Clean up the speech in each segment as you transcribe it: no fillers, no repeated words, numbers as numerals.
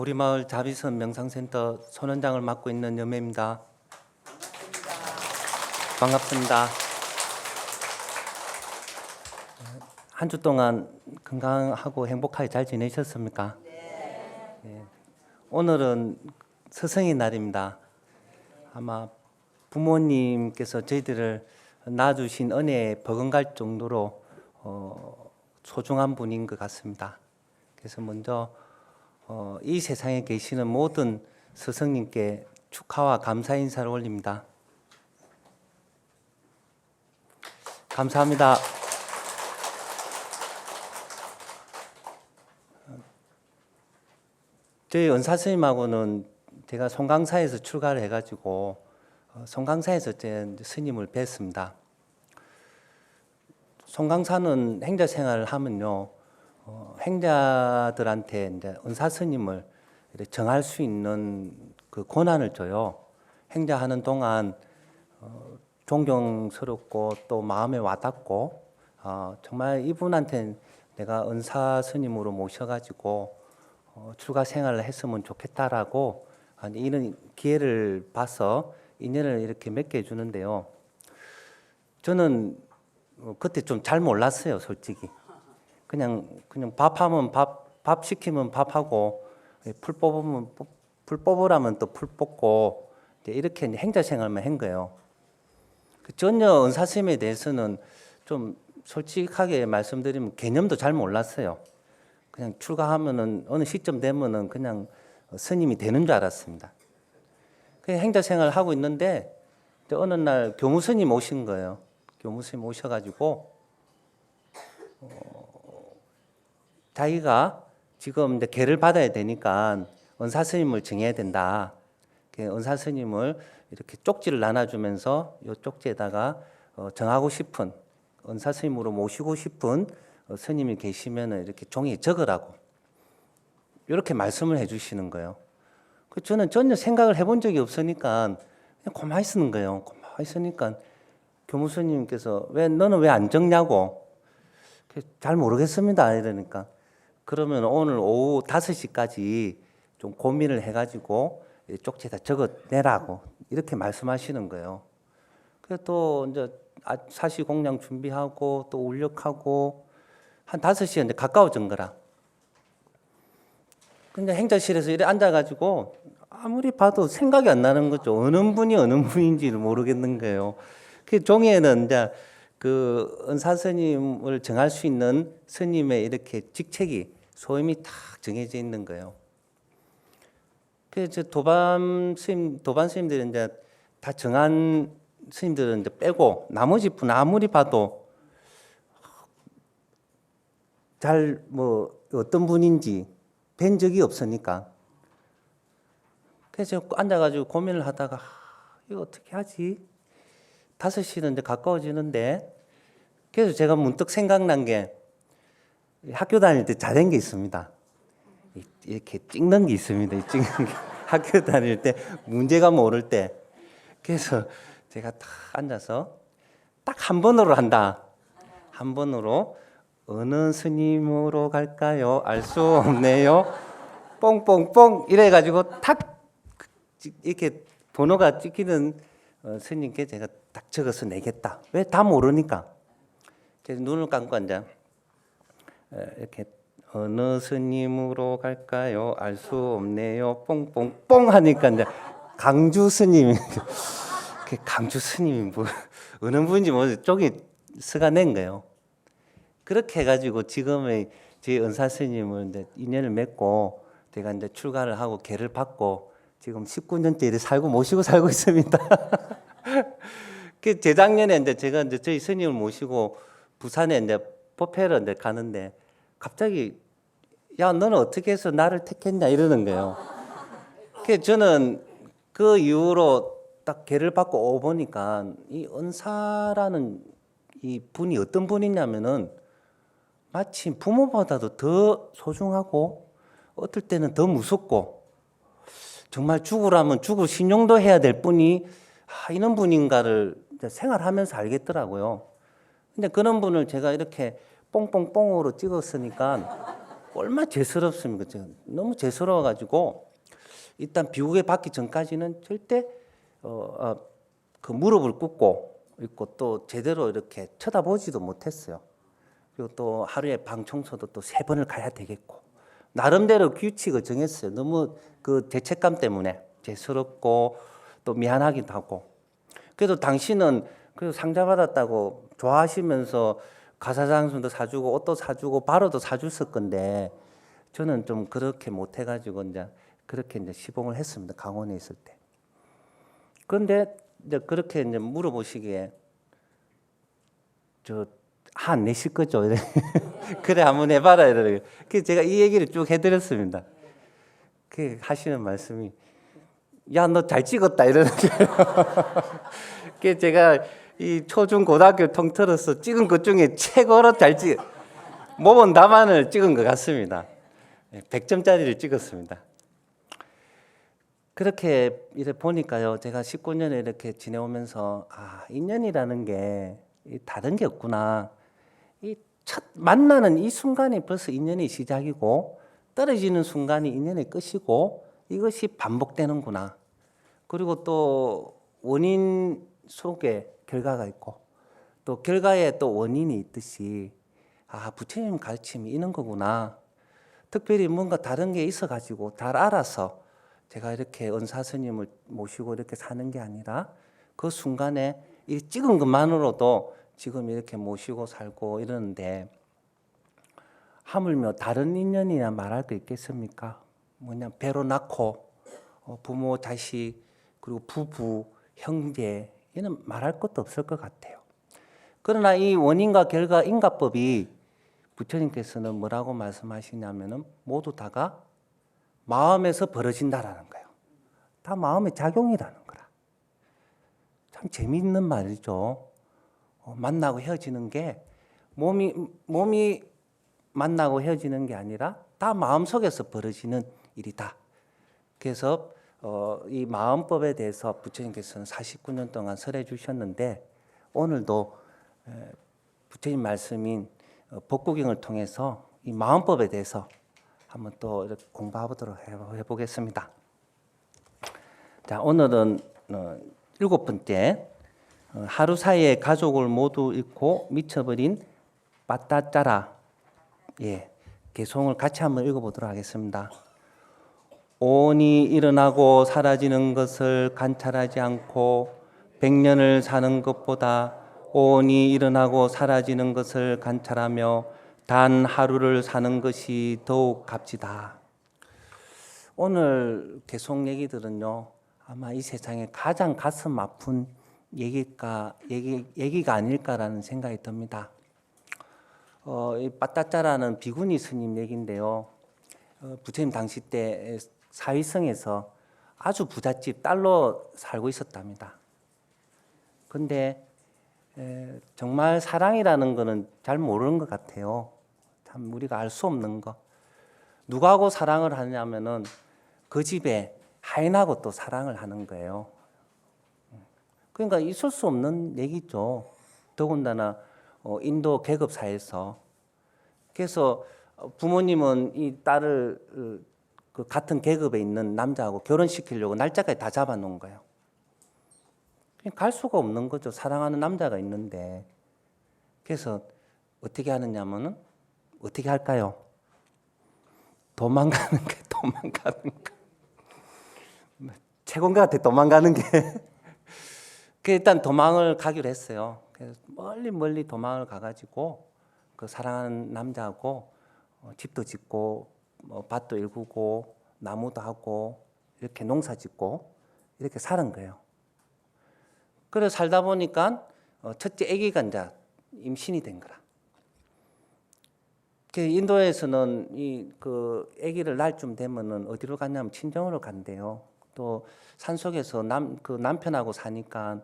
보리마을 자비선 명상센터 손원장을 맡고 있는 염혜입니다. 반갑습니다. 한 주 동안 건강하고 행복하게 잘 지내셨습니까? 네. 오늘은 스승의 날입니다. 아마 부모님께서 저희들을 낳아주신 은혜에 버금갈 정도로 소중한 분인 것 같습니다. 그래서 먼저 이 세상에 계시는 모든 스승님께 축하와 감사 인사를 올립니다. 감사합니다. 저희 은사스님하고는 제가 송강사에서 출가를 해가지고 송강사에서 제 스님을 뵀습니다. 송강사는 행자 생활을 하면요, 행자들한테 이제 은사스님을 정할 수 있는 그 권한을 줘요. 행자하는 동안 존경스럽고 또 마음에 와닿고 정말 이분한테 내가 은사스님으로 모셔가지고 출가 생활을 했으면 좋겠다라고 이런 기회를 봐서 인연을 이렇게 맺게 해주는데요. 저는 그때 좀 잘 몰랐어요, 솔직히. 그냥 밥하면 밥 시키면 밥하고 풀 뽑으라면 또 풀 뽑고 이렇게 행자 생활만 한 거예요. 전혀 은사스님에 대해서는 좀 솔직하게 말씀드리면 개념도 잘 몰랐어요. 그냥 출가하면은 어느 시점 되면은 그냥 스님이 되는 줄 알았습니다. 그 행자 생활을 하고 있는데 어느 날 교무스님 오신 거예요. 교무스님 오셔가지고 자기가 지금 이제 계를 받아야 되니까 은사스님을 정해야 된다. 은사스님을 이렇게 쪽지를 나눠주면서 이 쪽지에다가 정하고 싶은 은사스님으로 모시고 싶은 스님이 계시면 이렇게 종이에 적으라고 이렇게 말씀을 해주시는 거예요. 저는 전혀 생각을 해본 적이 없으니까 그냥 고만히 쓰는 거예요. 고만히 쓰니까 교무스님께서 너는 왜 안 적냐고. 잘 모르겠습니다 이러니까 그러면 오늘 오후 5시까지 좀 고민을 해가지고 쪽지에다 적어내라고 이렇게 말씀하시는 거예요. 그래서 또 이제 사시 공양 준비하고 또 울력하고 한 5시에 이제 가까워진 거라. 근데 행자실에서 이래 앉아가지고 아무리 봐도 생각이 안 나는 거죠. 어느 분이 어느 분인지를 모르겠는 거예요. 그 종이에는 이제 그 은사스님을 정할 수 있는 스님의 이렇게 직책이 소임이 딱 정해져 있는 거예요. 그래서 도반 스님들은 이제 다 정한 스님들은 이제 빼고 나머지 분 아무리 봐도 잘 어떤 분인지 뵌 적이 없으니까. 그래서 앉아가지고 고민을 하다가 이거 어떻게 하지? 5시는 이제 가까워지는데 그래서 제가 문득 생각난 게 학교 다닐 때 잘한 게 있습니다. 이렇게 찍는 게 있습니다. 찍는 게. 학교 다닐 때 문제가 모를 때 그래서 제가 딱 앉아서 딱 한 번으로 한다. 한 번으로 어느 스님으로 갈까요? 알 수 없네요. 뽕뽕뽕 이래가지고 탁 이렇게 번호가 찍히는 스님께 제가 딱 적어서 내겠다. 왜? 다 모르니까. 그래서 눈을 감고 앉아 이렇게 어느 스님으로 갈까요? 알 수 없네요. 뽕뽕뽕 하니까 이제 강주 스님이 강주 스님이 뭐 어느 분인지 쪽이 쓰가 낸 거예요. 그렇게 해가지고 지금의 제 은사 스님을 이제 인연을 맺고 제가 이제 출가를 하고 계를 받고 지금 19년째 이렇게 모시고 살고 있습니다. 그 재작년에 이제 제가 이제 저희 스님을 모시고 부산에 이제 법회를 이제 가는데 갑자기 야 너는 어떻게 해서 나를 택했냐 이러는 거예요. 그 저는 그 이후로 딱 계를 받고 보니까 이 은사라는 이 분이 어떤 분이냐면은 마치 부모보다도 더 소중하고 어떨 때는 더 무섭고 정말 죽으라면 죽을 신용도 해야 될 분이 이런 분인가를 생활하면서 알겠더라고요. 근데 그런 분을 제가 이렇게 뽕뽕뽕으로 찍었으니까 얼마나 죄스럽습니까? 지금 너무 죄스러워가지고 일단 비우개 받기 전까지는 절대 그 무릎을 꿇고 있고 또 제대로 이렇게 쳐다보지도 못했어요. 그리고 또 하루에 방 청소도 또 3번을 가야 되겠고 나름대로 규칙을 정했어요. 너무 그 죄책감 때문에 죄스럽고 또 미안하기도 하고. 그래도 당신은 그 상자 받았다고 좋아하시면서 가사장수도 사주고 옷도 사주고 바로도 사줬을 건데 저는 좀 그렇게 못해가지고 이제 그렇게 이제 시봉을 했습니다. 강원에 있을 때. 그런데 이제 그렇게 이제 물어보시기에 저 한 내실 거죠. 그래 한번 해봐라 이러고. 그래서 제가 이 얘기를 쭉 해드렸습니다. 그 하시는 말씀이 야 너 잘 찍었다 이러는 거예요. 그래서 제가 이 초중 고등학교 통틀어서 찍은 것 중에 최고로 잘 찍. 모범 답안을 찍은 것 같습니다. 100점짜리를 찍었습니다. 그렇게 이래 보니까요, 제가 19년에 이렇게 지내오면서 인연이라는 게 다른 게 없구나. 이 첫 만나는 이 순간이 벌써 인연의 시작이고 떨어지는 순간이 인연의 끝이고 이것이 반복되는구나. 그리고 또 원인 속에 결과가 있고 또 결과에 또 원인이 있듯이 부처님 가르침이 이런 거구나. 특별히 뭔가 다른 게 있어가지고 잘 알아서 제가 이렇게 은사 스님을 모시고 이렇게 사는 게 아니라 그 순간에 이 찍은 것만으로도 지금 이렇게 모시고 살고 이러는데 하물며 다른 인연이나 말할 거 있겠습니까? 뭐냐 배로 낳고 부모, 자식 그리고 부부, 형제 이는 말할 것도 없을 것 같아요. 그러나 이 원인과 결과 인과법이 부처님께서는 뭐라고 말씀하시냐면은 모두 다가 마음에서 벌어진다라는 거예요. 다 마음의 작용이라는 거라. 참 재미있는 말이죠. 만나고 헤어지는 게 몸이 만나고 헤어지는 게 아니라 다 마음속에서 벌어지는 일이다. 그래서 이 마음법에 대해서 부처님께서는 49년 동안 설해 주셨는데 오늘도 부처님 말씀인 법구경을 통해서 이 마음법에 대해서 한번 또 이렇게 공부해보도록 해보겠습니다. 자, 오늘은 7번째 하루 사이에 가족을 모두 잃고 미쳐버린 빠따짜라 개송을 같이 한번 읽어보도록 하겠습니다. 오온이 일어나고 사라지는 것을 관찰하지 않고 100년을 사는 것보다 오온이 일어나고 사라지는 것을 관찰하며 단 하루를 사는 것이 더욱 값지다. 오늘 개송 얘기들은요, 아마 이 세상에 가장 가슴 아픈 얘기가 아닐까라는 생각이 듭니다. 이 빠따짜라는 비구니 스님 얘기인데요. 부처님 당시 때 사위성에서 아주 부잣집 딸로 살고 있었답니다. 근데 정말 사랑이라는 거는 잘 모르는 것 같아요. 참 우리가 알 수 없는 거. 누구하고 사랑을 하냐면은 그 집에 하인하고 또 사랑을 하는 거예요. 그러니까 있을 수 없는 얘기죠. 더군다나 인도 계급 사회에서. 그래서 부모님은 이 딸을 그 같은 계급에 있는 남자하고 결혼시키려고 날짜까지 다 잡아놓은 거예요. 갈 수가 없는 거죠. 사랑하는 남자가 있는데. 그래서 어떻게 하느냐면은 어떻게 할까요? 도망가는 거. 채권가한테 도망가는 게. 일단 도망을 가기로 했어요. 그래서 멀리 도망을 가가지고 그 사랑하는 남자하고 집도 짓고 밭도 일구고 나무도 하고 이렇게 농사 짓고 이렇게 사는 거예요. 그래서 살다 보니까 첫째 아기가 이제 임신이 된 거라. 인도에서는 그 아기를 낳을 쯤 되면은 어디로 갔냐면 친정으로 간대요. 또 산속에서 그 남편하고 사니까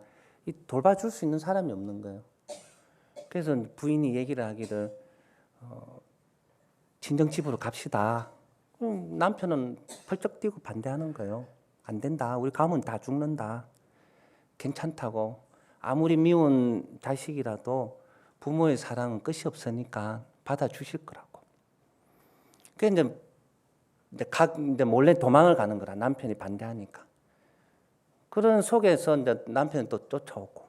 돌봐줄 수 있는 사람이 없는 거예요. 그래서 부인이 얘기를 하기를 친정집으로 갑시다. 남편은 펄쩍 뛰고 반대하는 거예요. 안 된다. 우리 가면 다 죽는다. 괜찮다고. 아무리 미운 자식이라도 부모의 사랑은 끝이 없으니까 받아주실 거라고. 그 이제 몰래 도망을 가는 거라. 남편이 반대하니까. 그런 속에서 이제 남편이 또 쫓아오고.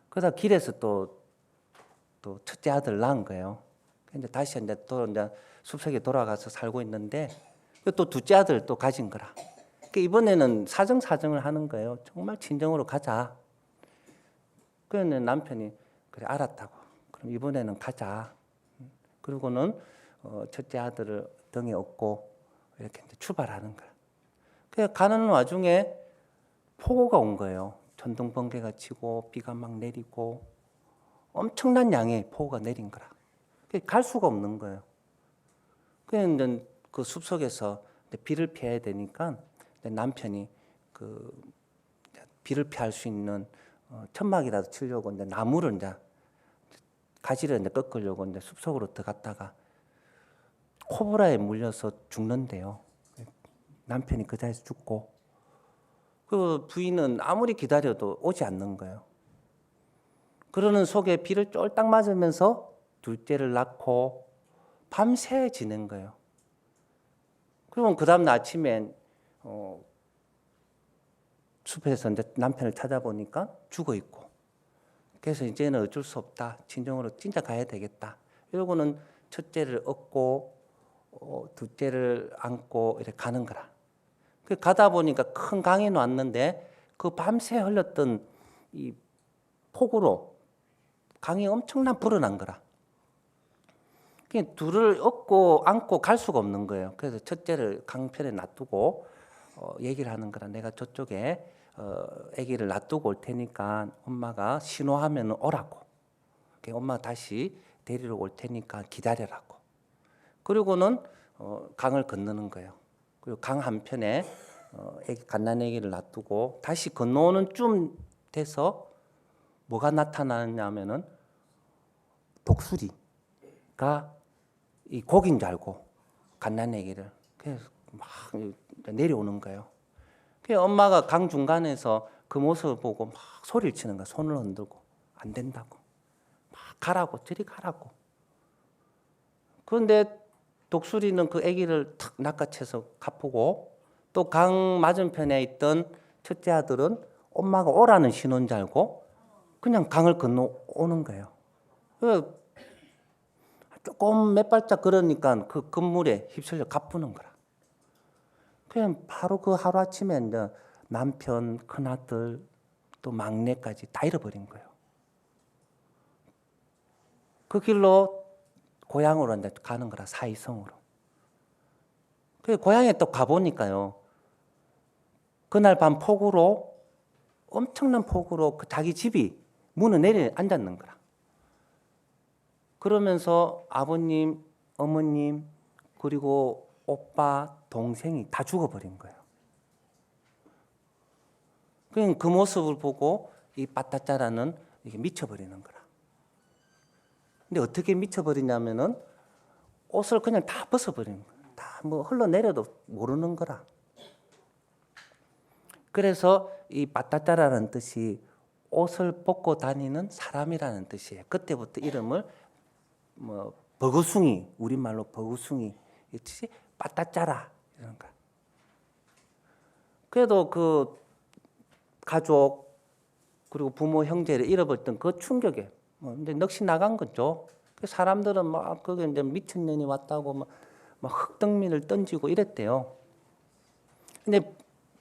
그러다 길에서 또 첫째 아들 낳은 거예요. 이제 다시 이제 숲속에 돌아가서 살고 있는데 또 둘째 아들 또 가진 거라. 이번에는 사정을 하는 거예요. 정말 친정으로 가자. 그래서 남편이 그래 알았다고. 그럼 이번에는 가자. 그리고는 첫째 아들을 등에 업고 이렇게 이제 출발하는 거야. 그래서 가는 와중에 폭우가 온 거예요. 천둥 번개가 치고 비가 막 내리고 엄청난 양의 폭우가 내린 거라. 갈 수가 없는 거예요. 그래서 이제 그 숲속에서 비를 피해야 되니까 남편이 그 비를 피할 수 있는 천막이라도 치려고 이제 나무를 이제 가지를 이제 꺾으려고 이제 숲속으로 들어갔다가 코브라에 물려서 죽는데요. 남편이 그 자리에서 죽고 그 부인은 아무리 기다려도 오지 않는 거예요. 그러는 속에 비를 쫄딱 맞으면서 둘째를 낳고 밤새 지낸 거예요. 그러면 그 다음 날 아침엔 숲에서 이제 남편을 찾아보니까 죽어 있고, 그래서 이제는 어쩔 수 없다. 친정으로 진짜 가야 되겠다. 이러고는 첫째를 업고 둘째를 안고 이렇게 가는 거라. 가다 보니까 큰 강이 왔는데 그 밤새 흘렸던 이 폭우로 강이 엄청난 불어난 거라. 둘을 업고 안고 갈 수가 없는 거예요. 그래서 첫째를 강편에 놔두고 얘기를 하는 거라. 내가 저쪽에 아기를 놔두고 올 테니까 엄마가 신호하면 오라고. 엄마가 다시 데리러 올 테니까 기다려라고. 그리고는 강을 건너는 거예요. 그리고 강 한편에 갓난 아기를 놔두고 다시 건너오는 쯤 돼서 뭐가 나타나냐면은 독수리가 이 고기인 줄 알고 갓난 아기를 그래서 막 내려오는 거예요. 그래서 엄마가 강 중간에서 그 모습을 보고 막 소리를 치는 거야. 손을 흔들고 안 된다고 막 가라고 저리 가라고. 그런데 독수리는 그 아기를 탁 낚아채서 갚고 또 강 맞은편에 있던 첫째 아들은 엄마가 오라는 신호인 줄 알고 그냥 강을 건너오는 거예요. 조금 몇 발짝 걸으니까 그 건물에 휩쓸려 가쁘는 거라. 그냥 바로 그 하루아침에 이제 남편, 큰아들, 또 막내까지 다 잃어버린 거예요. 그 길로 고향으로 이제 가는 거라, 사이성으로. 그 고향에 또 가보니까요. 그날 밤 폭우로, 엄청난 폭우로 그 자기 집이 문을 내려 앉았는 거라. 그러면서 아버님, 어머님, 그리고 오빠, 동생이 다 죽어버린 거예요. 그 모습을 보고 이 빠따짜라는 이게 미쳐버리는 거라. 근데 어떻게 미쳐버리냐면은 옷을 그냥 다 벗어버리는 거야. 다 뭐 흘러내려도 모르는 거라. 그래서 이 빠따짜라는 뜻이 옷을 벗고 다니는 사람이라는 뜻이에요. 그때부터 이름을 뭐 버거숭이, 우리말로 버거숭이, 이 뜻이 빠따짜라 이런 거. 그래도 그 가족 그리고 부모 형제를 잃어버렸던 그 충격에 이제 넋이 나간 거죠. 그 사람들은 막 거기 이제 미친년이 왔다고 막 흙덩미를 던지고 이랬대요. 근데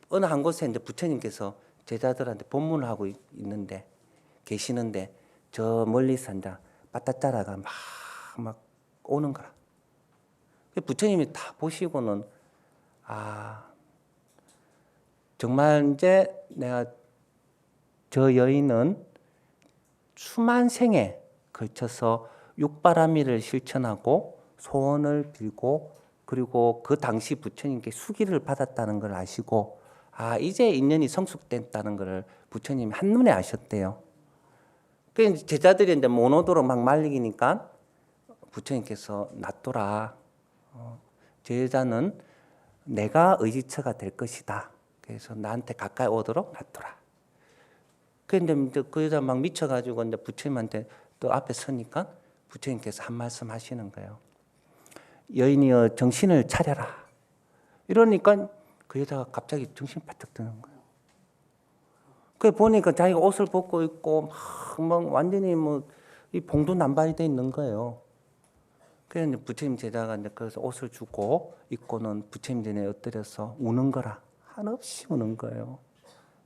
어느 한 곳에 이제 부처님께서 제자들한테 법문을 하고 있는데 계시는데 저 멀리서 이제 빠따짜라가 막 오는 거라. 부처님이 다 보시고는 정말 이제 내가 저 여인은 수만 생에 걸쳐서 육바라밀을 실천하고 소원을 빌고 그리고 그 당시 부처님께 수기를 받았다는 걸 아시고 이제 인연이 성숙됐다는 걸 부처님이 한눈에 아셨대요. 그래서 제자들이 이제 못 오도록 막 말리니까 부처님께서 놔둬라. 저 여자는 내가 의지처가 될 것이다. 그래서 나한테 가까이 오도록 놔둬라. 그런데 그 여자 막 미쳐가지고 이제 부처님한테 또 앞에 서니까 부처님께서 한 말씀 하시는 거예요. 여인이여 정신을 차려라. 이러니까 그 여자가 갑자기 정신 바짝 드는 거예요. 그 보니까 자기가 옷을 벗고 있고 막 완전히 이 봉두난발이 돼 있는 거예요. 그래서 부처님 제자가 이제 그래서 옷을 주고 입고는 부처님 전에 엎드려서 우는 거라. 한없이 우는 거예요.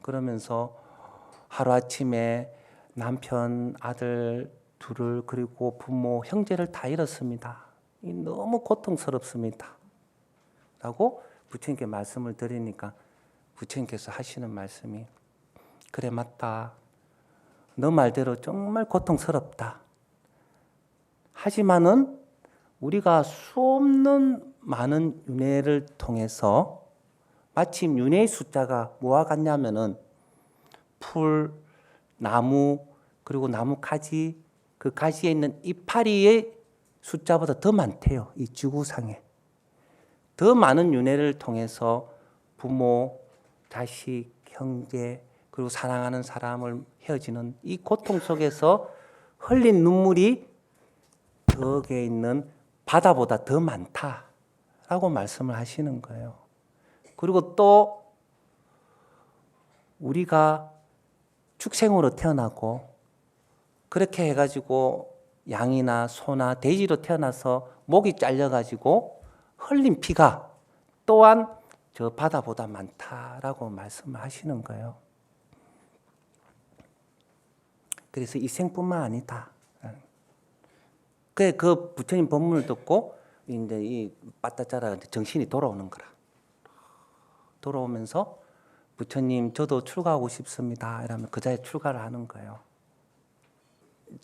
그러면서 하루아침에 남편, 아들 둘을 그리고 부모, 형제를 다 잃었습니다. 너무 고통스럽습니다. 라고 부처님께 말씀을 드리니까 부처님께서 하시는 말씀이 그래 맞다. 너 말대로 정말 고통스럽다. 하지만은 우리가 수없는 많은 윤회를 통해서 마침 윤회의 숫자가 뭐와 같냐면은 풀, 나무, 그리고 나무 가지, 그 가지에 있는 이파리의 숫자보다 더 많대요. 이 지구상에. 더 많은 윤회를 통해서 부모, 자식, 형제, 그리고 사랑하는 사람을 헤어지는 이 고통 속에서 흘린 눈물이 덕에 있는 바다보다 더 많다라고 말씀을 하시는 거예요. 그리고 또 우리가 축생으로 태어나고 그렇게 해가지고 양이나 소나 돼지로 태어나서 목이 잘려가지고 흘린 피가 또한 저 바다보다 많다라고 말씀을 하시는 거예요. 그래서 이 생뿐만 아니다. 그 부처님 법문을 듣고 이제 이 빠따짜라 정신이 돌아오는 거라. 돌아오면서 부처님 저도 출가하고 싶습니다. 이러면 그 자리에 출가를 하는 거예요.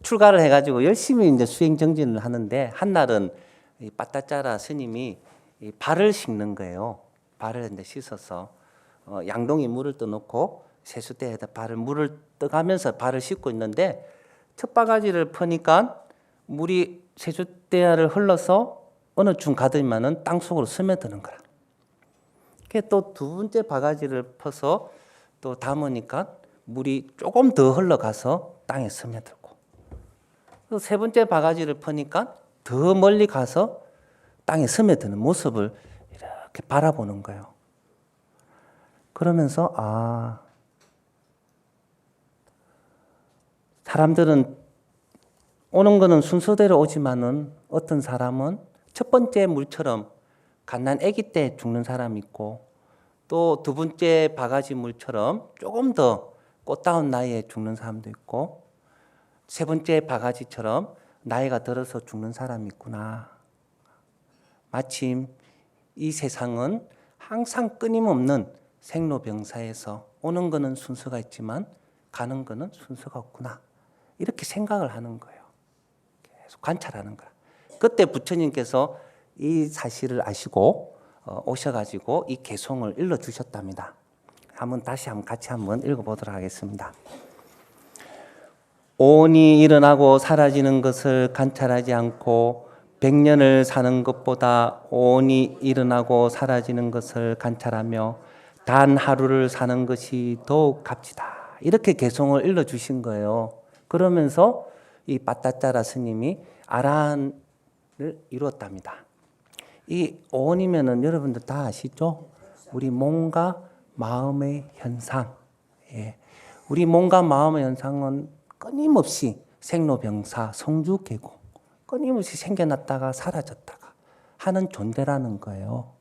출가를 해가지고 열심히 이제 수행 정진을 하는데 한날은 이 빠따짜라 스님이 이 발을 씻는 거예요. 발을 이제 씻어서 양동이 물을 떠놓고 세수대에다 물을 떠가면서 발을 씻고 있는데 첫 바가지를 퍼니까 물이 세수대야를 흘러서 어느 중 가더니만은 땅 속으로 스며드는 거라. 또 두 번째 바가지를 퍼서 또 담으니까 물이 조금 더 흘러가서 땅에 스며들고 또 세 번째 바가지를 퍼니까 더 멀리 가서 땅에 스며드는 모습을 이렇게 바라보는 거예요. 그러면서 사람들은 오는 거는 순서대로 오지만은 어떤 사람은 첫 번째 물처럼 갓난 아기 때 죽는 사람이 있고 또 두 번째 바가지 물처럼 조금 더 꽃다운 나이에 죽는 사람도 있고 세 번째 바가지처럼 나이가 들어서 죽는 사람이 있구나. 마침 이 세상은 항상 끊임없는 생로병사에서 오는 거는 순서가 있지만 가는 거는 순서가 없구나. 이렇게 생각을 하는 거예요. 계속 관찰하는 거야. 그때 부처님께서 이 사실을 아시고 오셔가지고 이 개송을 일러주셨답니다. 다시 같이 한번 읽어보도록 하겠습니다. 오온이 일어나고 사라지는 것을 관찰하지 않고 100년을 사는 것보다 오온이 일어나고 사라지는 것을 관찰하며 단 하루를 사는 것이 더욱 값지다. 이렇게 개송을 일러주신 거예요. 그러면서 이 빠따짜라 스님이 아라한을 이루었답니다. 이 오온이면은 여러분들 다 아시죠? 우리 몸과 마음의 현상. 예. 우리 몸과 마음의 현상은 끊임없이 생로병사, 성주계공, 끊임없이 생겨났다가 사라졌다가 하는 존재라는 거예요.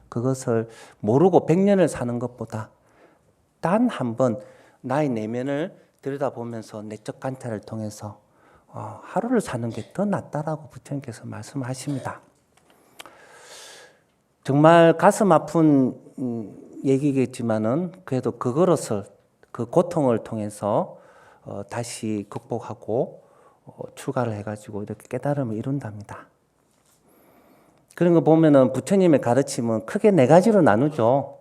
그것을 모르고 100년을 사는 것보다 단 한 번 나의 내면을 들여다보면서 내적 관찰을 통해서 하루를 사는 게 더 낫다라고 부처님께서 말씀하십니다. 정말 가슴 아픈 얘기겠지만은 그래도 그거로서 그 고통을 통해서 다시 극복하고 출가를 해가지고 이렇게 깨달음을 이룬답니다. 그런 거 보면은 부처님의 가르침은 크게 네 가지로 나누죠.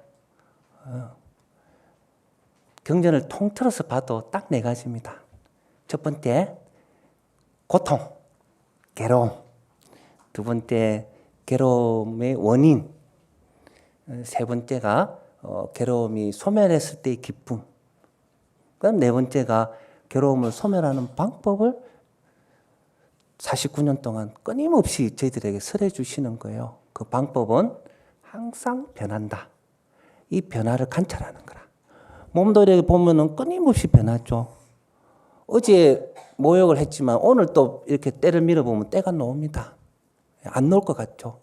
경전을 통틀어서 봐도 딱 네 가지입니다. 첫 번째, 고통, 괴로움. 두 번째, 괴로움의 원인. 세 번째가 괴로움이 소멸했을 때의 기쁨. 그다음 네 번째가 괴로움을 소멸하는 방법을 49년 동안 끊임없이 저희들에게 설해 주시는 거예요. 그 방법은 항상 변한다. 이 변화를 관찰하는 거라. 몸도 이렇게 보면은 끊임없이 변하죠. 어제 모욕을 했지만 오늘 또 이렇게 때를 밀어보면 때가 놓습니다. 안 놓을 것 같죠.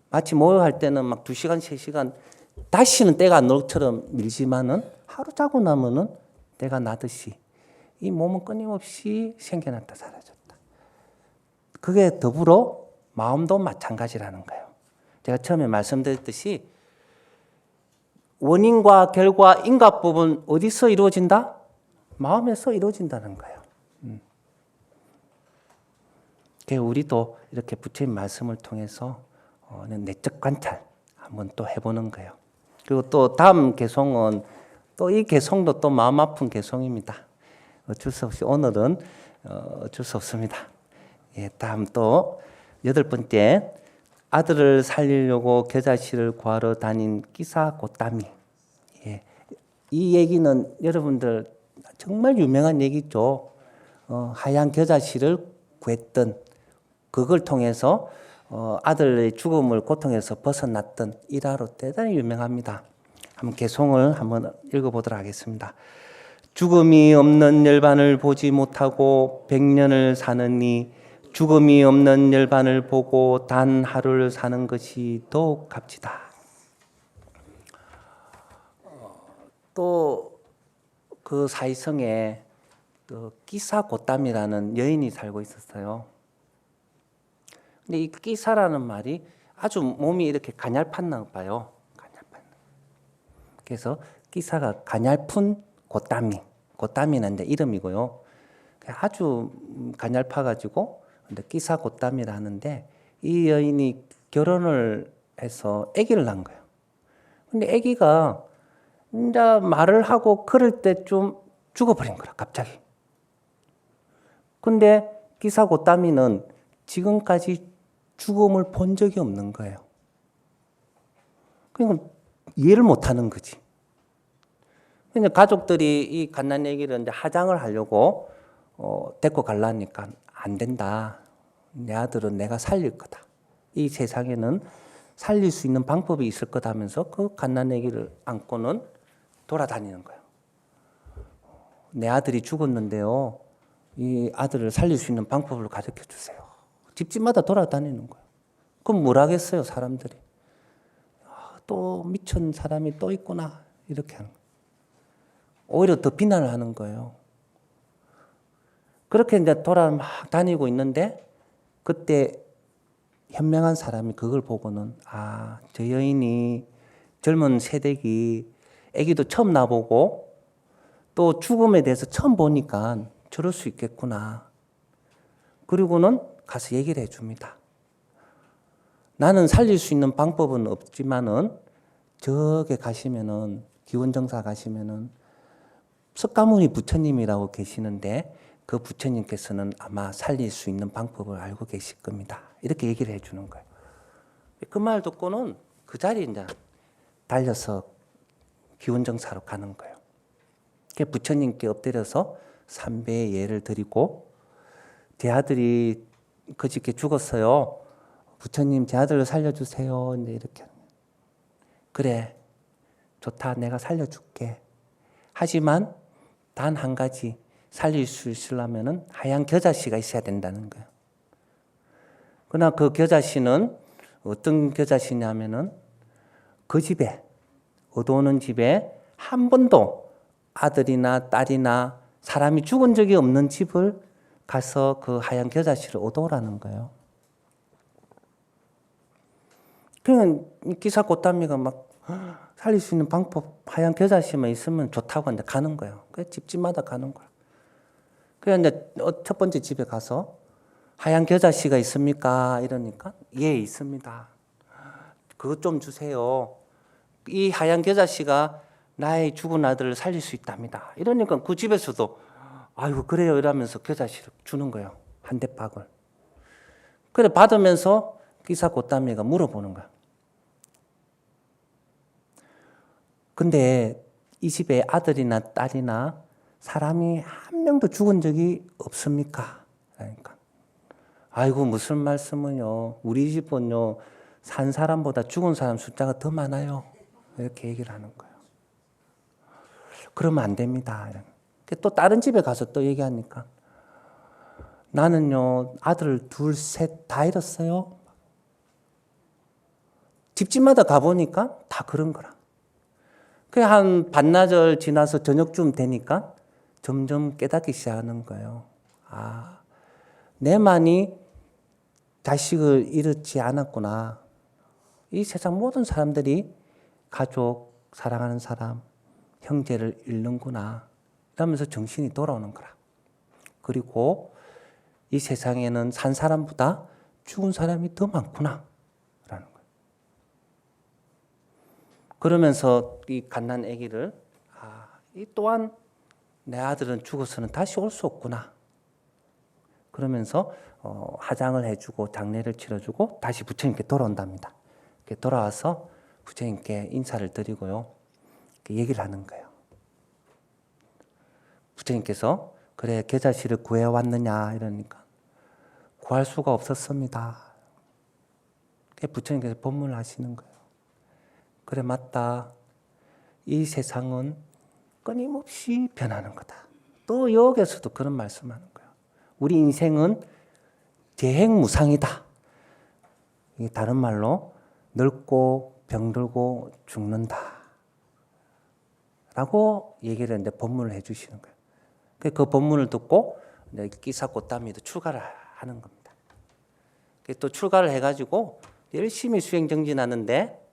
마치 모욕할 때는 막 2시간, 3시간 다시는 때가 안 놓을 것처럼 밀지만은 하루 자고 나면은 때가 나듯이 이 몸은 끊임없이 생겨났다 사라졌다. 그게 더불어 마음도 마찬가지라는 거예요. 제가 처음에 말씀드렸듯이 원인과 결과, 인과법은 어디서 이루어진다? 마음에서 이루어진다는 거예요. 우리도 이렇게 부처님 말씀을 통해서 내적 관찰 한번 또 해보는 거예요. 그리고 또 다음 개송은 또 이 개송도 또 마음 아픈 개송입니다. 어쩔 수 없이 오늘은 어쩔 수 없습니다. 예, 다음 또 8번째, 아들을 살리려고 겨자씨를 구하러 다닌 끼사 고따미. 예, 이 얘기는 여러분들 정말 유명한 얘기죠. 하얀 겨자씨를 구했던, 그걸 통해서 아들의 죽음을 고통에서 벗어났던 일화로 대단히 유명합니다. 한번 개송을 한번 읽어보도록 하겠습니다. 죽음이 없는 열반을 보지 못하고 100년을 사느니 죽음이 없는 열반을 보고 단 하루를 사는 것이 더욱 값지다. 또 그 사이성에 그 끼사 고땀이라는 여인이 살고 있었어요. 근데 이 끼사라는 말이 아주 몸이 이렇게 가냘팠나 봐요. 가냘팠나. 그래서 끼사가 가냘픈 고땀이, 고땀이는 이제 이름이고요. 아주 가냘파가지고 근데 끼사 고땀이라 하는데 이 여인이 결혼을 해서 아기를 낳은 거예요. 근데 아기가 이제 말을 하고 그럴 때쯤 죽어버린 거라 갑자기. 근데 끼사 고땀이는 지금까지 죽음을 본 적이 없는 거예요. 그러니까 이해를 못하는 거지. 그러니까 가족들이 이 갓난 아기를 이제 하장을 하려고 데리고 가려니까 안 된다. 내 아들은 내가 살릴 거다. 이 세상에는 살릴 수 있는 방법이 있을 거다 하면서 그 갓난 아기를 안고는 돌아다니는 거예요. 내 아들이 죽었는데요. 이 아들을 살릴 수 있는 방법을 가르쳐 주세요. 집집마다 돌아다니는 거예요. 그럼 뭘 하겠어요, 사람들이. 또 미친 사람이 또 있구나. 이렇게 하는 거예요. 오히려 더 비난을 하는 거예요. 그렇게 이제 돌아다니고 있는데 그때 현명한 사람이 그걸 보고는 저 여인이 젊은 새댁이 아기도 처음 나보고 또 죽음에 대해서 처음 보니까 저럴 수 있겠구나. 그리고는 가서 얘기를 해줍니다. 나는 살릴 수 있는 방법은 없지만은 저기 가시면은 기원정사 가시면은 석가모니 부처님이라고 계시는데 그 부처님께서는 아마 살릴 수 있는 방법을 알고 계실 겁니다. 이렇게 얘기를 해주는 거예요. 그 말 듣고는 그 자리에 이제 달려서 기원정사로 가는 거예요. 부처님께 엎드려서 삼배의 예를 드리고 제 아들이 그저께 죽었어요. 부처님 제 아들을 살려주세요. 이렇게 그래 좋다 내가 살려줄게. 하지만 단 한 가지 살릴 수 있으려면 하얀 겨자씨가 있어야 된다는 거예요. 그러나 그 겨자씨는 어떤 겨자씨냐면은 그 집에 얻어오는 집에 한 번도 아들이나 딸이나 사람이 죽은 적이 없는 집을 가서 그 하얀 겨자씨를 얻어오라는 거예요. 그냥 기사 꽃다미가 막 살릴 수 있는 방법 하얀 겨자씨만 있으면 좋다고 이제 가는 거예요. 그래서 집집마다 가는 거예요. 그래서 이제 첫 번째 집에 가서 하얀 겨자씨가 있습니까? 이러니까 예 있습니다. 그것 좀 주세요. 이 하얀 겨자씨가 나의 죽은 아들을 살릴 수 있답니다. 이러니까 그 집에서도 아이고 그래요 이러면서 겨자씨를 주는 거예요. 한 대박을. 그래 받으면서 기사 꽃다미가 물어보는 거야. 근데 이 집에 아들이나 딸이나 사람이 한 명도 죽은 적이 없습니까? 그러니까 아이고 무슨 말씀은요. 우리 집은요. 산 사람보다 죽은 사람 숫자가 더 많아요. 이렇게 얘기를 하는 거예요. 그러면 안 됩니다. 또 다른 집에 가서 또 얘기하니까 나는요. 아들 둘, 셋 다 잃었어요. 집집마다 가보니까 다 그런 거라. 한 반나절 지나서 저녁쯤 되니까 점점 깨닫기 시작하는 거예요. 아, 내만이 자식을 잃지 않았구나. 이 세상 모든 사람들이 가족, 사랑하는 사람, 형제를 잃는구나. 이러면서 정신이 돌아오는 거라. 그리고 이 세상에는 산 사람보다 죽은 사람이 더 많구나. 라는 거예요. 그러면서 이 갓난 아기를 이 또한 내 아들은 죽어서는 다시 올 수 없구나. 그러면서 화장을 해주고 장례를 치러주고 다시 부처님께 돌아온답니다. 돌아와서 부처님께 인사를 드리고요. 얘기를 하는 거예요. 부처님께서 그래 계자씨를 구해왔느냐 이러니까 구할 수가 없었습니다. 부처님께서 법문을 하시는 거예요. 그래 맞다. 이 세상은 끊임없이 변하는 거다. 또 여기에서도 그런 말씀하는 거예요. 우리 인생은 재행무상이다. 다른 말로 늙고 병들고 죽는다. 라고 얘기를 했는데 법문을 해주시는 거예요. 그 법문을 듣고 끼사꽃다미도 출가를 하는 겁니다. 또 출가를 해가지고 열심히 수행정진하는데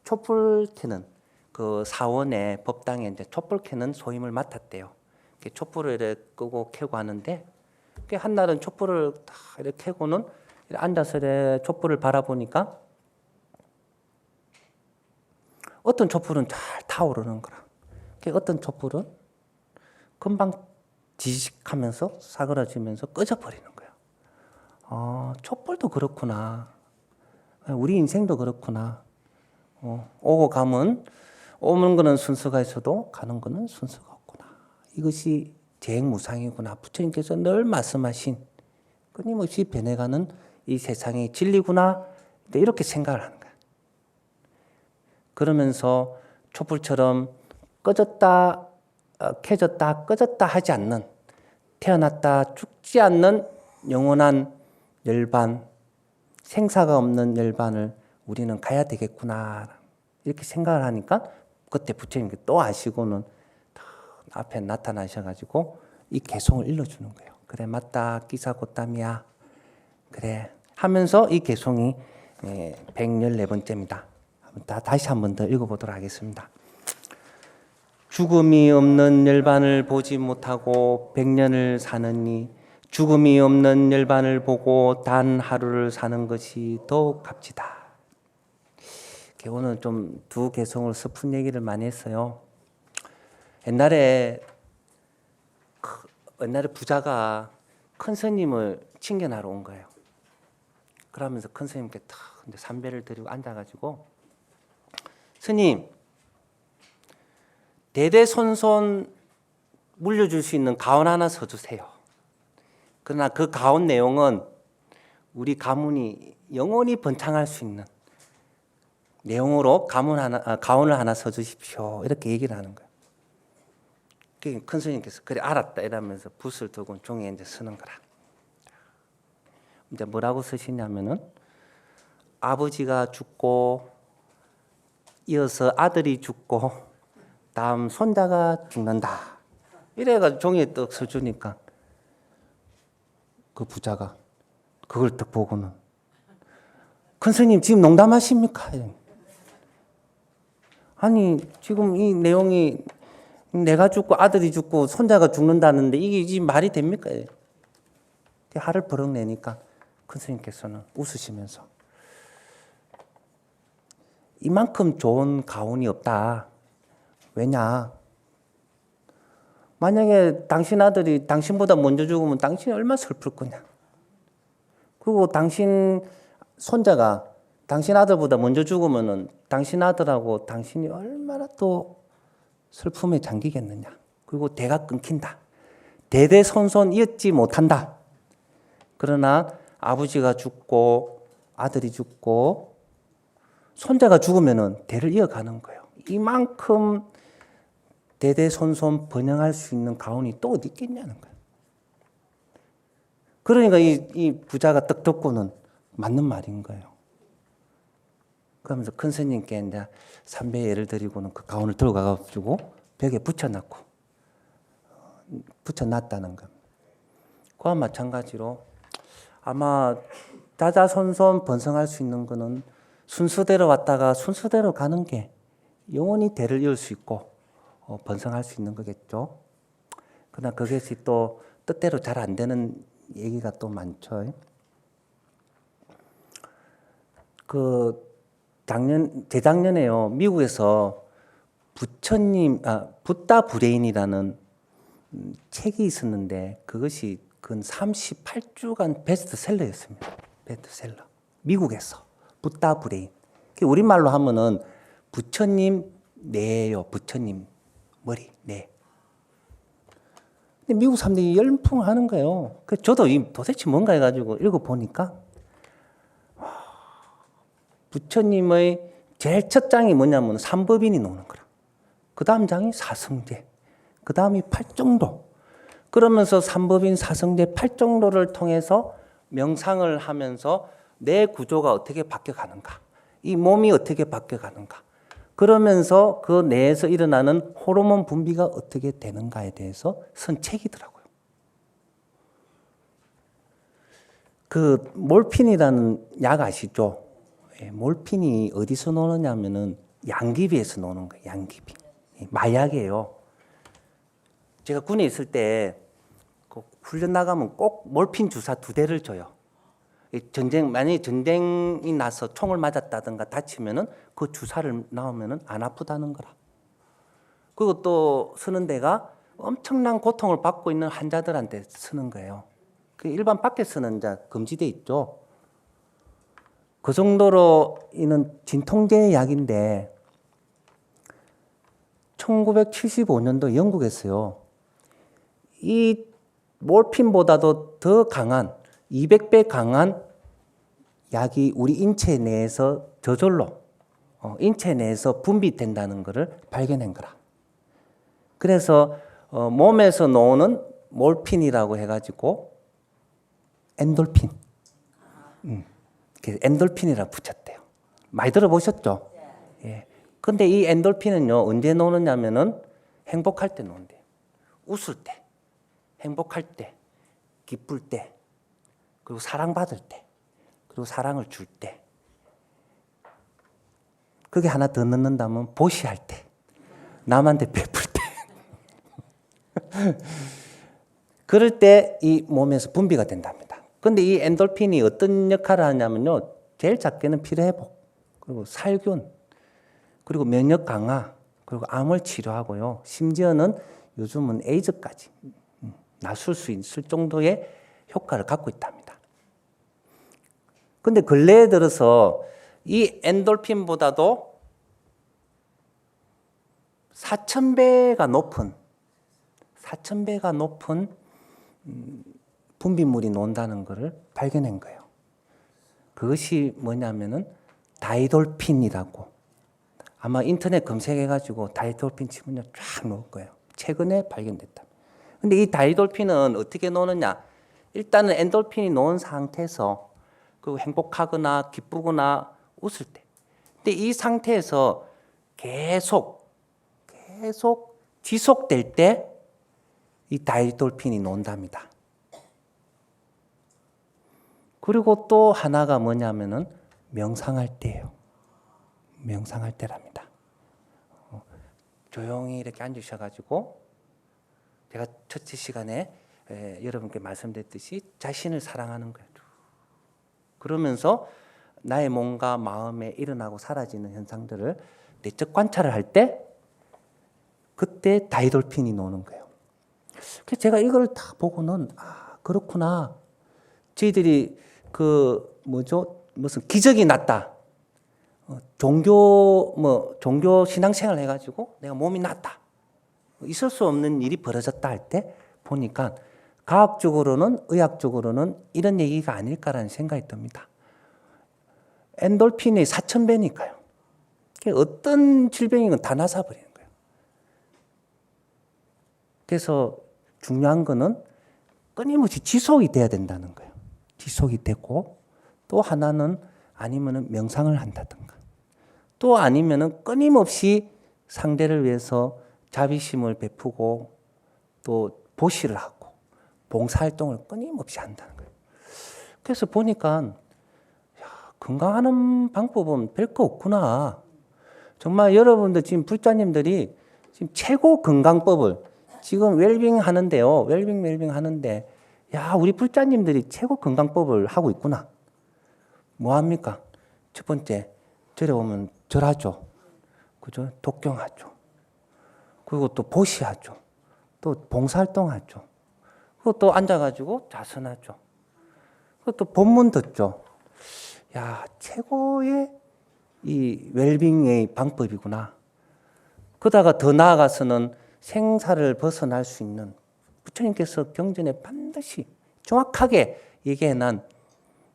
촛불 켜는 그 사원의 법당에 이제 촛불 켜는 소임을 맡았대요. 촛불을 이렇게 끄고 켜고 하는데 한날은 촛불을 다 이렇게 켜고는 앉아서 이렇게 촛불을 바라보니까 어떤 촛불은 잘 타오르는 거라. 어떤 촛불은 금방 지식하면서 사그라지면서 꺼져버리는 거예요. 촛불도 그렇구나. 우리 인생도 그렇구나. 오고 가면 오는 거는 순서가 있어도 가는 거는 순서가 없구나. 이것이 재행무상이구나. 부처님께서 늘 말씀하신 끊임없이 변해가는 이 세상의 진리구나. 이렇게 생각을 하는 거예요. 그러면서 촛불처럼 꺼졌다, 켜졌다, 꺼졌다 하지 않는 태어났다 죽지 않는 영원한 열반, 생사가 없는 열반을 우리는 가야 되겠구나. 이렇게 생각을 하니까 그때 부처님께 또 아시고는 앞에 나타나셔가지고 이 개송을 일러주는 거예요. 그래 맞다 끼사꽃담이야. 그래 하면서 이 개송이 114번째입니다. 다시 한 번 더 읽어보도록 하겠습니다. 죽음이 없는 열반을 보지 못하고 100년을 사느니 죽음이 없는 열반을 보고 단 하루를 사는 것이 더욱 값지다. 오늘 좀 두 개송을 슬픈 얘기를 많이 했어요. 옛날에 부자가 큰 스님을 칭견하러 온 거예요. 그러면서 큰 스님께 탁 삼배를 드리고 앉아가지고 스님 대대손손 물려줄 수 있는 가온 하나 써주세요. 그러나 그 가온 내용은 우리 가문이 영원히 번창할 수 있는 내용으로 가온을 하나 써주십시오. 이렇게 얘기를 하는 거예요. 큰 스님께서 그래 알았다 이러면서 붓을 들고 종이에 이제 쓰는 거라. 이제 뭐라고 쓰시냐면은 아버지가 죽고 이어서 아들이 죽고 다음 손자가 죽는다. 이래가지고 종이에 떡 써주니까 그 부자가 그걸 딱 보고는 큰 스님 지금 농담하십니까? 아니 지금 이 내용이 내가 죽고 아들이 죽고 손자가 죽는다는데 이게 지금 말이 됩니까? 화를 버럭 내니까 큰 스님께서는 웃으시면서 이만큼 좋은 가온이 없다. 왜냐? 만약에 당신 아들이 당신보다 먼저 죽으면 당신이 얼마나 슬플 거냐? 그리고 당신 손자가 당신 아들보다 먼저 죽으면은 당신 아들하고 당신이 얼마나 또 슬픔에 잠기겠느냐? 그리고 대가 끊긴다. 대대손손 이었지 못한다. 그러나 아버지가 죽고 아들이 죽고 손자가 죽으면은 대를 이어가는 거예요. 이만큼 대대손손 번영할 수 있는 가훈이 또 어디 있겠냐는 거예요. 그러니까 이 부자가 떡 듣고는 맞는 말인 거예요. 그러면서 큰 스님께 이제 삼배 예를 드리고는 그 가훈을 들고 가가지고 벽에 붙여놨다는 겁니다. 그와 마찬가지로 아마 자자손손 번성할 수 있는 거는 순서대로 왔다가 순서대로 가는 게 영원히 대를 이을 수 있고 번성할 수 있는 거겠죠. 그러나 그것이 또 뜻대로 잘 안 되는 얘기가 또 많죠. 재작년에요. 미국에서 붓다 브레인이라는 책이 있었는데 그것이 근 38주간 베스트셀러였습니다. 베스트셀러. 미국에서 붓다 브레인. 우리말로 하면은 부처님 뇌예요. 부처님 머리 뇌. 근데 미국 사람들이 열풍하는 거예요. 그래서 저도 도대체 뭔가 해가지고 읽어보니까 부처님의 제일 첫 장이 뭐냐면 삼법인이 나오는 거라. 그 다음 장이 사성제. 그 다음이 팔정도. 그러면서 삼법인 사성제 팔정도를 통해서 명상을 하면서 내 구조가 어떻게 바뀌어가는가. 이 몸이 어떻게 바뀌어가는가. 그러면서 그 뇌에서 일어나는 호르몬 분비가 어떻게 되는가에 대해서 쓴 책이더라고요. 그 몰핀이라는 약 아시죠? 몰핀이 어디서 나오느냐면은 양귀비에서 나오는 거예요. 양귀비. 마약이에요. 제가 군에 있을 때 훈련 나가면 꼭 몰핀 주사 2대를 줘요. 만약에 전쟁이 나서 총을 맞았다든가 다치면은 그 주사를 나오면은 안 아프다는 거라. 그리고 또 쓰는 데가 엄청난 고통을 받고 있는 환자들한테 쓰는 거예요. 일반 밖에서는 이제 금지돼 있죠. 그 정도로 이는 진통제 약인데 1975년도 영국에서요. 이 몰핀보다도 더 강한 200배 강한 약이 우리 인체 내에서 저절로 인체 내에서 분비된다는 것을 발견한 거라. 그래서 몸에서 나오는 몰핀이라고 해가지고 엔돌핀, 엔돌핀이라고 붙였대요. 많이 들어보셨죠? 예. 근데 이 엔돌핀은요 언제 나오느냐면은 행복할 때 나온대요. 웃을 때, 행복할 때, 기쁠 때, 그리고 사랑받을 때, 그리고 사랑을 줄 때. 그게 하나 더 넣는다면 보시할 때, 남한테 베풀 때. 그럴 때 이 몸에서 분비가 된답니다. 근데 이 엔돌핀이 어떤 역할을 하냐면요. 제일 작게는 피로회복, 그리고 살균, 그리고 면역 강화, 그리고 암을 치료하고요. 심지어는 요즘은 에이즈까지 낮출 수 있을 정도의 효과를 갖고 있답니다. 근데 근래에 들어서 이 엔돌핀보다도 4,000배가 높은 분비물이 나온다는 것을 발견한 거예요. 그것이 뭐냐면은 다이돌핀이라고. 아마 인터넷 검색해가지고 다이돌핀 치면요 쫙 나올 거예요. 최근에 발견됐다. 근데 이 다이돌핀은 어떻게 나오느냐? 일단은 엔돌핀이 나온 상태에서 그리고 행복하거나 기쁘거나 웃을 때. 근데 이 상태에서 계속 지속될 때 이 다이돌핀이 나온답니다. 그리고 또 하나가 뭐냐면은 명상할 때예요. 명상할 때랍니다. 조용히 이렇게 앉으셔가지고 제가 첫째 시간에 여러분께 말씀드렸듯이 자신을 사랑하는 거예요. 그러면서 나의 몸과 마음에 일어나고 사라지는 현상들을 내적 관찰을 할 때 그때 다이돌핀이 나오는 거예요. 그래서 제가 이걸 다 보고는 그렇구나. 저희들이 무슨 기적이 났다. 종교 신앙생활 해가지고 내가 몸이 낫다. 있을 수 없는 일이 벌어졌다 할 때 보니까 과학적으로는 의학적으로는 이런 얘기가 아닐까라는 생각이 듭니다. 엔돌핀이 4,000배니까요. 어떤 질병이건 다 나사버리는 거예요. 그래서 중요한 거는 끊임없이 지속이 돼야 된다는 거예요. 지속이 되고 또 하나는 아니면은 명상을 한다든가 또 아니면은 끊임없이 상대를 위해서 자비심을 베푸고 또 보시를 하고 봉사활동을 끊임없이 한다는 거예요. 그래서 보니까 건강하는 방법은 별거 없구나. 정말 여러분들 지금 불자님들이 지금 최고 건강법을 지금 웰빙 하는데요. 웰빙 하는데 야, 우리 불자님들이 최고 건강법을 하고 있구나. 뭐 합니까? 첫 번째, 절에 오면 절하죠. 그죠? 독경하죠. 그리고 또 보시하죠. 또 봉사활동하죠. 그리고 또 앉아가지고 자선하죠. 그리고 또 본문 듣죠. 야, 최고의 이 웰빙의 방법이구나. 그러다가 더 나아가서는 생사를 벗어날 수 있는 부처님께서 경전에 반드시 정확하게 얘기해난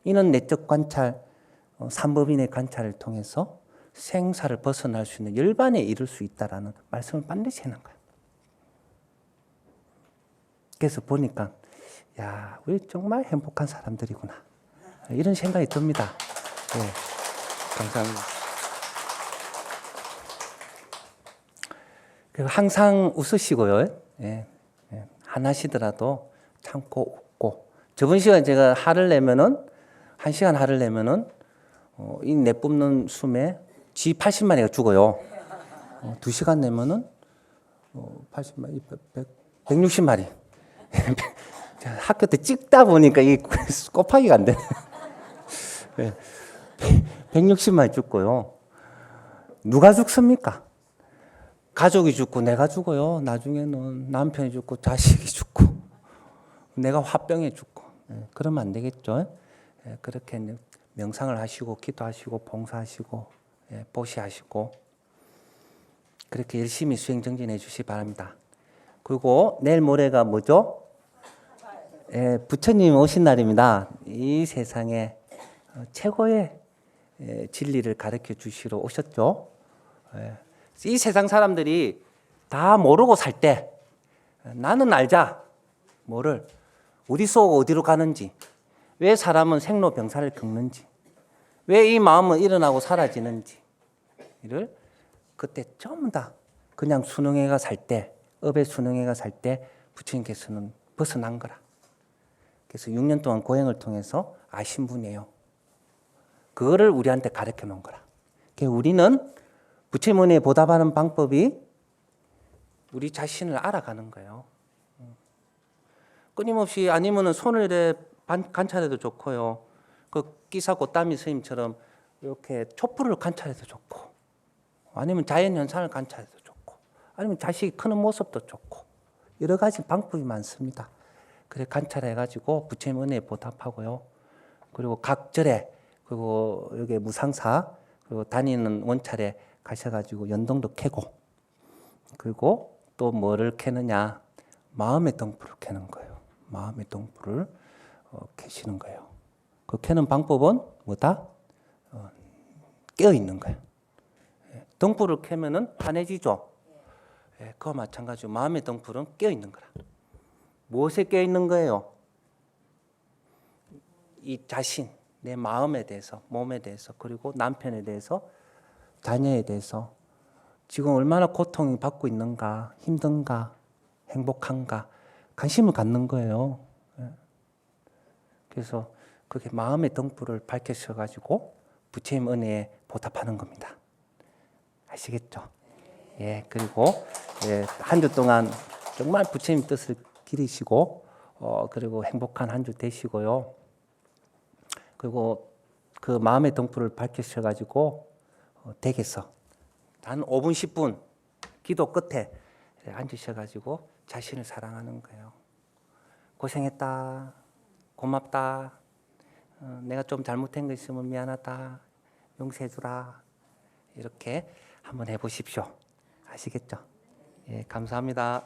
이는 내적 관찰, 삼법인의 관찰을 통해서 생사를 벗어날 수 있는 열반에 이를 수 있다라는 말씀을 반드시 해놓은 거예요. 그래서 보니까 야, 우리 정말 행복한 사람들이구나. 이런 생각이 듭니다. 네, 감사합니다. 그리고 항상 웃으시고요. 예, 예, 하나시더라도 참고 웃고. 저번 시간에 제가 하를 내면은 1시간 하를 내면은 이 내뿜는 숨에 쥐 80마리가 죽어요. 2시간 내면은 80마리, 160마리. 학교 때 찍다 보니까 이 곱하기가 안 되네. 160마리 죽고요. 누가 죽습니까? 가족이 죽고 내가 죽어요. 나중에는 남편이 죽고 자식이 죽고 내가 화병에 죽고. 그러면 안 되겠죠. 그렇게 명상을 하시고 기도하시고 봉사하시고 보시하시고 그렇게 열심히 수행 정진해 주시기 바랍니다. 그리고 내일 모레가 뭐죠? 부처님 오신 날입니다. 이 세상에 최고의 진리를 가르쳐 주시러 오셨죠. 이 세상 사람들이 다 모르고 살 때 나는 알자. 뭐를 어디서 어디로 가는지, 왜 사람은 생로병사를 겪는지, 왜 이 마음은 일어나고 사라지는지 이를 그때 전부 다 그냥 순응해가 살 때, 업의 순응해가 살 때 부처님께서는 벗어난 거라. 그래서 6년 동안 고행을 통해서 아신 분이에요. 그거를 우리한테 가르쳐 놓은 거라. 그러니까 우리는 부처님 은혜에 보답하는 방법이 우리 자신을 알아가는 거예요. 끊임없이 아니면은 손을 이렇게 관찰해도 좋고요. 그 끼사고 땀이 스님처럼 이렇게 촛불을 관찰해도 좋고, 아니면 자연 현상을 관찰해도 좋고, 아니면 자식이 크는 모습도 좋고, 여러 가지 방법이 많습니다. 그래 관찰해가지고 부처님 은혜에 보답하고요. 그리고 각 절에 그리고 여기 무상사 그리고 다니는 원찰에 가셔가지고 연등도 켜고, 그리고 또 뭐를 켜느냐? 마음의 등불을 켜는 거예요. 마음의 등불을 켜시는 거예요. 그 켜는 방법은 뭐다? 깨어 있는 거예요. 등불을 켜면은 환해지죠. 그와 마찬가지로 마음의 등불은 깨어 있는 거라. 무엇에 깨어 있는 거예요? 이 자신, 내 마음에 대해서, 몸에 대해서, 그리고 남편에 대해서, 자녀에 대해서 지금 얼마나 고통을 받고 있는가, 힘든가, 행복한가 관심을 갖는 거예요. 그래서 그게 마음의 등불을 밝히셔가지고 부처님 은혜에 보답하는 겁니다. 아시겠죠? 예, 그리고 한 주 동안 정말 부처님 뜻을 기리시고 그리고 행복한 한 주 되시고요. 그리고 그 마음의 등불을 밝히셔가지고 댁에서 단 5분 10분 기도 끝에 앉으셔가지고 자신을 사랑하는 거예요. 고생했다, 고맙다, 내가 좀 잘못한 거 있으면 미안하다, 용서해주라, 이렇게 한번 해보십시오. 아시겠죠? 예, 감사합니다.